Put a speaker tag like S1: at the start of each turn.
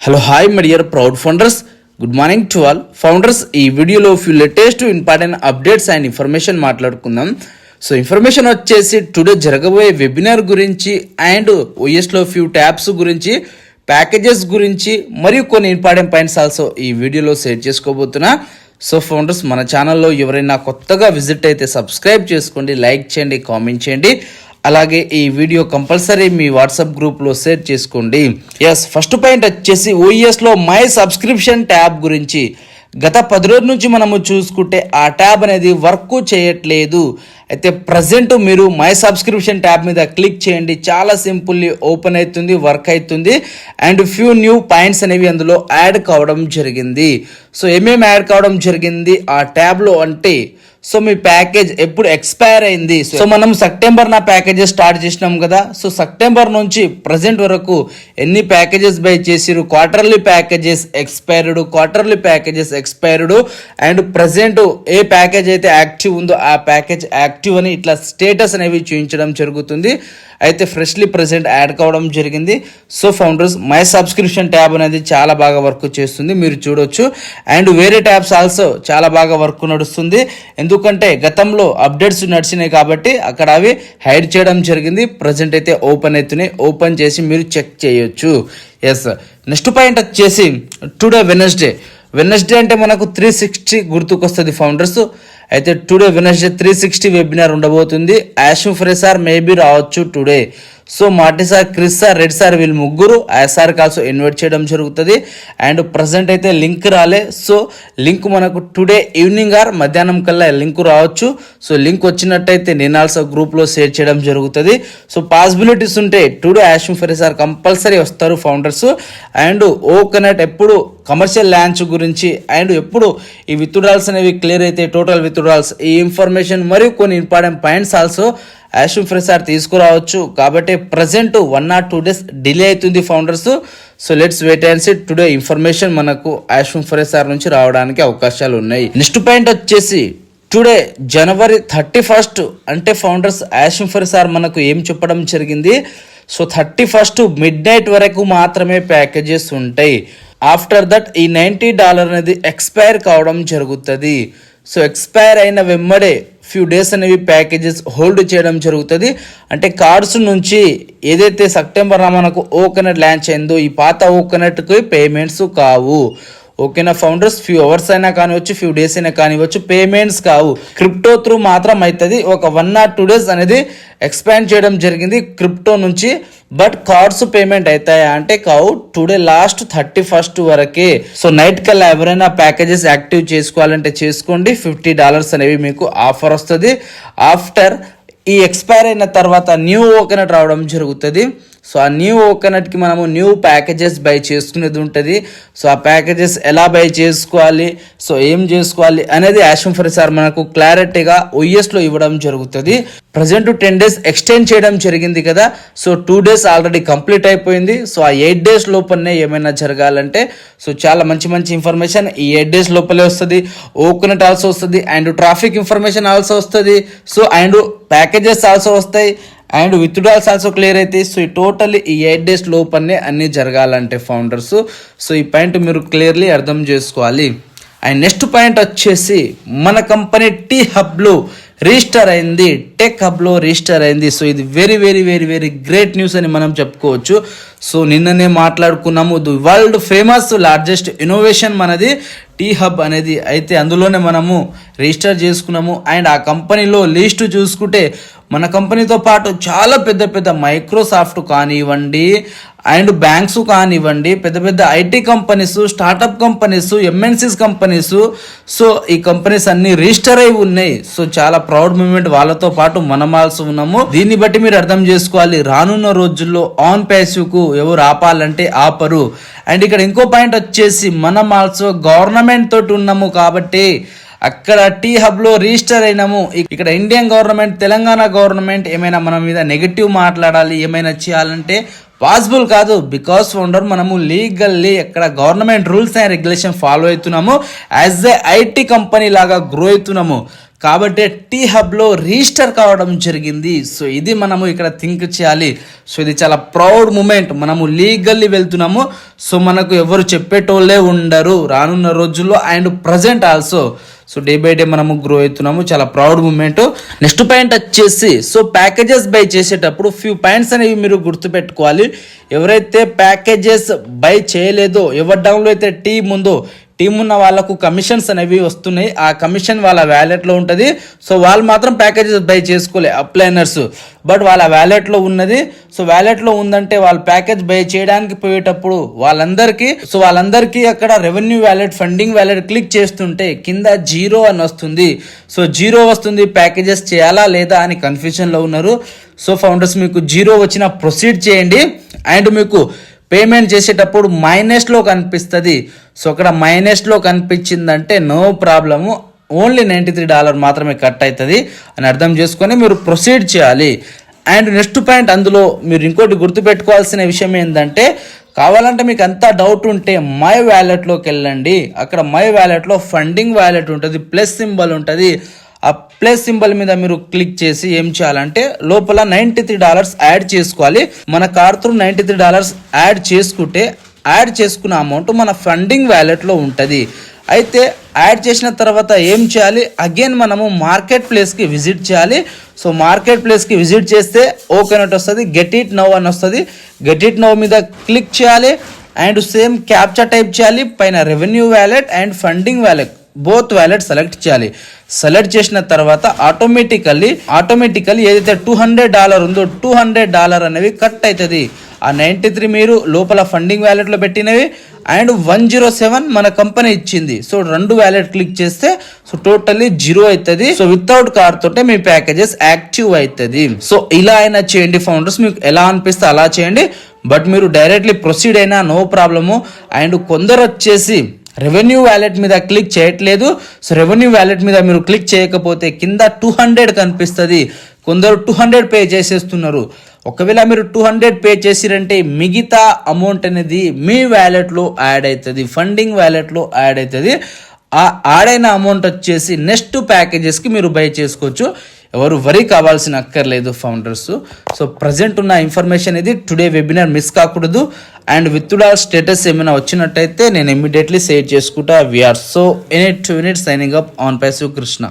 S1: Hello hi my dear proud founders, good morning to all founders. ఈ వీడియోలో few latest important updates and information మాట్లాడుకుందాం. So information వచ్చేసి today జరగబోయే webinar గురించి and ఓఎస్లో few tabs గురించి, packages గురించి మరియు కొన్ని ఇంపార్టెంట్ పాయింట్స్ ఆల్సో ఈ వీడియోలో షేర్ చేసుకోబోతున్నా. సో ఫౌండర్స్, మన ఛానల్లో ఎవరైనా కొత్తగా విజిట్ అయితే సబ్స్క్రైబ్ చేసుకోండి, లైక్ చేయండి, కామెంట్ చేయండి. అలాగే ఈ వీడియో కంపల్సరీ మీ వాట్సాప్ గ్రూప్లో షేర్ చేసుకోండి. ఫస్ట్ పాయింట్ వచ్చేసి ఓఎస్లో మై సబ్స్క్రిప్షన్ ట్యాబ్ గురించి. గత 10 రోజుల నుంచి మనము చూసుకుంటే ఆ ట్యాబ్ అనేది వర్క్ చేయట్లేదు. అయితే ప్రజెంట్ మీరు మై సబ్స్క్రిప్షన్ ట్యాబ్ మీద క్లిక్ చేయండి, చాలా సింపుల్లీ ఓపెన్ అవుతుంది, వర్క్ అవుతుంది అండ్ ఫ్యూ న్యూ పాయింట్స్ అనేవి అందులో యాడ్ కావడం జరిగింది. సో ఏమేమి యాడ్ కావడం జరిగింది ఆ ట్యాబ్లో అంటే, సో మీ ప్యాకేజ్ ఎప్పుడు ఎక్స్పైర్ అయింది. సో మనం సెప్టెంబర్ నా ప్యాకేజెస్ స్టార్ట్ చేసినాం కదా. సో సెప్టెంబర్ నుంచి ప్రజెంట్ వరకు ఎన్ని ప్యాకేజెస్ బై చేసిరు, quarterly packages expired, quarterly packages expired and present A package అయితే యాక్టివ్ ఉందో ఆ ప్యాకేజ్ యాక్టివ్ అని ఇట్లా స్టేటస్ అనేవి చూపించడం జరుగుతుంది. అయితే ఫ్రెష్లీ ప్రజెంట్ యాడ్ కావడం జరిగింది. So founders, my subscription tab అనేది చాలా బాగా వర్క్ చేస్తుంది, మీరు చూడొచ్చు. అండ్ వేరే ట్యాబ్స్ ఆల్సో చాలా బాగా వర్క్ నడుస్తుంది, ఎందుకంటే గతంలో అప్డేట్స్ నడిచినాయి కాబట్టి అక్కడ అవి హైడ్ చేయడం జరిగింది. ప్రజెంట్ అయితే ఓపెన్ అవుతున్నాయి, ఓపెన్ చేసి మీరు చెక్ చేయొచ్చు. నెక్స్ట్ పాయింట్ వచ్చేసి టుడే వెనస్డే అంటే మనకు 360 గుర్తుకొస్తుంది ఫౌండర్స్. అయితే టుడే వెనస్డే 360 వెబినార్ ఉండబోతుంది. యాషు ఫ్రెసార్ మేబీ రావచ్చు టుడే. సో మాటి sir, Chris sir, red sir వీళ్ళు ముగ్గురు ఐఎస్ఆర్కి ఆల్సో ఇన్వైట్ చేయడం జరుగుతుంది. అండ్ ప్రజెంట్ అయితే లింక్ రాలే. సో లింక్ మనకు టుడే ఈవినింగ్ ఆర్ మధ్యాహ్నం కల్లా లింక్ రావచ్చు. సో లింక్ వచ్చినట్టయితే నేను ఆల్సో గ్రూప్లో షేర్ చేయడం జరుగుతుంది. సో పాసిబిలిటీస్ ఉంటే టుడే యాషు ఫ్రెసార్ కంపల్సరీ వస్తారు ఫౌండర్స్. అండ్ ఓకనట్ ఎప్పుడు కమర్షియల్ లాంచ్ గురించి అండ్ ఎప్పుడు ఈ విత్డ్రాల్స్ అనేవి క్లియర్ అయితే టోటల్ విత్డ్రాల్స్, ఈ ఇన్ఫర్మేషన్ మరియు కొన్ని ఇంపార్టెంట్ పాయింట్స్ ఆల్సో యాషు ఫ్రెసార్ తీసుకురావచ్చు. కాబట్టి ప్రజెంట్ 1 or 2 days డిలే అవుతుంది founders. So let's wait and see. Today information మనకు యాషు ఫ్రెసార్ నుంచి రావడానికి అవకాశాలు ఉన్నాయి. నెక్స్ట్ పాయింట్ వచ్చేసి టుడే January 31st అంటే ఫౌండర్స్ యాషు ఫ్రెసార్ మనకు ఏం చెప్పడం జరిగింది. సో 31st midnight వరకు మాత్రమే ప్యాకేజెస్ ఉంటాయి. ఆఫ్టర్ దట్ ఈ $90 అనేది ఎక్స్పైర్ కావడం జరుగుతుంది. సో ఎక్స్పైర్ అయిన వెంబడే ఫ్యూ డేస్ అనేవి ప్యాకేజెస్ హోల్డ్ చేయడం జరుగుతుంది. అంటే కార్డ్స్ నుంచి ఏదైతే సెప్టెంబర్ మనకు ఓకనట్ లాంచ్ అయిందో ఈ పాత ఓకనట్కి పేమెంట్స్ కావు. ఓకేనా ఫౌండర్స్, ఫ్యూ అవర్స్ అయినా కానివచ్చు, ఫ్యూ డేస్ అయినా కానివచ్చు, పేమెంట్స్ కావు. క్రిప్టో త్రూ మాత్రం అవుతుంది. ఒక 1 or 2 days అనేది ఎక్స్పాండ్ చేయడం జరిగింది క్రిప్టో నుంచి. బట్ కార్డ్స్ పేమెంట్ అవుతాయా అంటే కావు. టుడే లాస్ట్ 31st వరకే. సో నైట్ కల్లా ఎవరైనా ప్యాకేజెస్ యాక్టివ్ చేసుకోవాలంటే చేసుకోండి. $50 అనేవి మీకు ఆఫర్ వస్తుంది. ఆఫ్టర్ ఈ ఎక్స్పైర్ అయిన తర్వాత న్యూ ఓకనట్ రావడం జరుగుతుంది. సో ఆ న్యూ ఓకనట్కి మనము న్యూ ప్యాకేజెస్ బై చేసుకునేది ఉంటుంది. సో ఆ ప్యాకేజెస్ ఎలా బై చేసుకోవాలి, సో ఏం చేసుకోవాలి అనేది యాషు ఫ్రెసార్ మనకు క్లారిటీగా ఓఎస్లో ఇవ్వడం జరుగుతుంది. ప్రజెంట్ 10 days ఎక్స్టెండ్ చేయడం జరిగింది కదా. సో 2 days ఆల్రెడీ కంప్లీట్ అయిపోయింది. సో ఆ 8 days లోపలనే ఏమైనా జరగాలంటే సో చాలా మంచి ఇన్ఫర్మేషన్ ఈ 8 days లోపలే వస్తుంది. ఓకనట్ ఆల్సో వస్తుంది అండ్ ట్రాఫిక్ ఇన్ఫర్మేషన్ ఆల్సో వస్తుంది. సో అండ్ ప్యాకేజెస్ ఆల్సో వస్తాయి అండ్ విత్డ్రాల్స్ ఆల్సో క్లియర్ అవుతాయి. సో ఈ టోటల్లీ ఈ 8 days లోపలనే అన్నీ జరగాలంటే ఫౌండర్స్. సో ఈ పాయింట్ మీరు క్లియర్లీ అర్థం చేసుకోవాలి. అండ్ నెక్స్ట్ పాయింట్ వచ్చేసి మన కంపెనీ టీ హబ్లో రిజిస్టర్ అయింది, టెక్ హబ్లో రిజిస్టర్ అయింది. సో ఇది వెరీ గ్రేట్ న్యూస్ అని మనం చెప్పుకోవచ్చు. సో నిన్ననే మాట్లాడుకున్నాము, the world famous largest innovation మనది టీ హబ్ అనేది. అయితే అందులోనే మనము రిజిస్టర్ చేసుకున్నాము. అండ్ ఆ కంపెనీలో లిస్ట్ చూసుకుంటే మన కంపెనీతో పాటు చాలా పెద్ద మైక్రోసాఫ్ట్ కానివ్వండి అండ్ బ్యాంక్స్ కానివ్వండి, పెద్ద IT companies, startup companies, MNCs companies, so ఈ కంపెనీస్ అన్ని రిజిస్టర్ అయి ఉన్నాయి. సో చాలా ప్రౌడ్ మూమెంట్, వాళ్ళతో పాటు మనం ఆల్సో ఉన్నాము. దీన్ని బట్టి మీరు అర్థం చేసుకోవాలి, రానున్న రోజుల్లో ఆన్ ప్యాసివ్ కు ఎవరు ఆపాలంటే ఆపరు. అండ్ ఇక్కడ ఇంకో పాయింట్ వచ్చేసి మనం ఆల్సో గవర్నమెంట్ తోటి ఉన్నాము కాబట్టి అక్కడ టీ హబ్లో రిజిస్టర్ అయినాము. ఇక్కడ ఇండియన్ గవర్నమెంట్, తెలంగాణ గవర్నమెంట్ ఏమైనా మన మీద నెగటివ్ మాట్లాడాలి, ఏమైనా చేయాలంటే పాసిబుల్ కాదు. బికాస్ ఫౌండర్ మనము లీగల్లీ ఎక్కడ government rules and regulation follow అవుతున్నాము. యాజ్ ఏ ఐటీ కంపెనీ లాగా గ్రో అవుతున్నాము. కాబట్టి టీ హబ్లో రిజిస్టర్ కావడం జరిగింది. సో ఇది మనము ఇక్కడ థింక్ చేయాలి. సో ఇది చాలా ప్రౌడ్ మూమెంట్. మనము లీగల్లీ వెళ్తున్నాము. సో మనకు ఎవరు చెప్పేటోళ్ళే ఉండరు రానున్న రోజుల్లో and present also. So day by day మనము గ్రో అవుతున్నాము. చాలా ప్రౌడ్ మూమెంట్. నెక్స్ట్ పాయింట్ వచ్చేసి సో ప్యాకేజెస్ బై చేసేటప్పుడు ఫ్యూ పాయింట్స్ అనేవి మీరు గుర్తుపెట్టుకోవాలి. ఎవరైతే ప్యాకేజెస్ బై చేయలేదో, ఎవరి డౌన్లో అయితే టీం ఉందో, టీం ఉన్న వాళ్ళకు కమిషన్స్ అనేవి వస్తున్నాయి. ఆ కమిషన్ వాళ్ళ వ్యాలెట్లో ఉంటుంది. సో వాళ్ళు మాత్రం ప్యాకేజెస్ బై చేసుకోలే అప్లైనర్స్, బట్ వాళ్ళ వ్యాలెట్లో ఉన్నది. సో వ్యాలెట్లో ఉందంటే వాళ్ళు ప్యాకేజ్ బై చేయడానికి పోయేటప్పుడు వాళ్ళందరికీ అక్కడ revenue wallet, funding wallet click చేస్తుంటే కింద 0 అని వస్తుంది. సో 0 వస్తుంది, ప్యాకేజెస్ చేయాలా లేదా అని కన్ఫ్యూజన్లో ఉన్నారు. సో ఫౌండర్స్, మీకు 0 వచ్చినా ప్రొసీడ్ చేయండి. అండ్ మీకు పేమెంట్ చేసేటప్పుడు మైనస్లో కనిపిస్తుంది. సో అక్కడ మైనస్లో కనిపించిందంటే నో ప్రాబ్లము, ఓన్లీ $93 మాత్రమే కట్ అవుతుంది అని అర్థం చేసుకొని మీరు ప్రొసీడ్ చేయాలి. అండ్ నెక్స్ట్ పాయింట్, అందులో మీరు ఇంకోటి గుర్తుపెట్టుకోవాల్సిన విషయం ఏంటంటే, కావాలంటే మీకు అంతా డౌట్ ఉంటే మై వ్యాలెట్లోకి వెళ్ళండి. అక్కడ మై వ్యాలెట్లో ఫండింగ్ వ్యాలెట్ ఉంటుంది, ప్లస్ సింబల్ ఉంటుంది. ఆ ప్లస్ సింబల్ మీద మీరు క్లిక్ చేసి ఏం చేయాలంటే లోపల $93 యాడ్ చేసుకోవాలి. మన కార్ త్రూ $93 యాడ్ చేసుకుంటే యాడ్ చేసుకున్న అమౌంట్ మన ఫండింగ్ వ్యాలెట్లో ఉంటుంది. అయితే యాడ్ చేసిన తర్వాత ఏం చేయాలి, అగైన్ మనము మార్కెట్ ప్లేస్కి విజిట్ చేయాలి. సో మార్కెట్ ప్లేస్కి విజిట్ చేస్తే ఓకే అని వస్తుంది, గెట్ ఇట్ నౌ అని వస్తుంది. గెట్ ఇట్ నౌ మీద క్లిక్ చేయాలి అండ్ సేమ్ క్యాప్చా టైప్ చేయాలి. పైన revenue wallet and funding wallet both wallet select చేయాలి. సెలెక్ట్ చేసిన తర్వాత ఆటోమేటికల్లీ ఏదైతే $200 ఉందో $200 అనేవి కట్ అవుతుంది. ఆ 93 మీరు లోపల ఫండింగ్ వ్యాలెట్లో పెట్టినవి అండ్ 107 మన కంపెనీ ఇచ్చింది. సో 2 వ్యాలెట్ క్లిక్ చేస్తే సో టోటల్లీ 0 అవుతుంది. సో వితౌట్ కార్ తోటే మీ ప్యాకేజెస్ యాక్టివ్ అవుతుంది. సో ఇలా అయినా చేయండి ఫౌండర్స్, మీకు ఎలా అనిపిస్తే అలా చేయండి. బట్ మీరు డైరెక్ట్లీ ప్రొసీడ్ అయినా నో ప్రాబ్లము. అండ్ కొందరు వచ్చేసి రెవెన్యూ వ్యాలెట్ మీద క్లిక్ చేయట్లేదు. సో రెవెన్యూ వ్యాలెట్ మీద మీరు క్లిక్ చేయకపోతే కింద 200 కనిపిస్తుంది. కొందరు 200 పే చేసేస్తున్నారు. ఒకవేళ మీరు 200 పే చేసిరంటే మిగతా అమౌంట్ అనేది మీ వ్యాలెట్లో యాడ్ అవుతుంది, ఫండింగ్ వ్యాలెట్లో యాడ్ అవుతుంది. ఆ యాడ్ అయిన అమౌంట్ వచ్చేసి నెక్స్ట్ ప్యాకేజెస్కి మీరు బై చేసుకోవచ్చు. ఎవరు వరీ కావాల్సిన అక్కర్లేదు ఫౌండర్స్. సో ప్రజెంట్ ఉన్న ఇన్ఫర్మేషన్ ఇది టుడే వెబినార్ మిస్ కాకూడదు. అండ్ విత్డ్రాల్ స్టేటస్ ఏమైనా వచ్చినట్టయితే నేను ఇమ్మీడియట్లీ షేర్ చేసుకుంటా. We're so in it signing up on passive Krishna.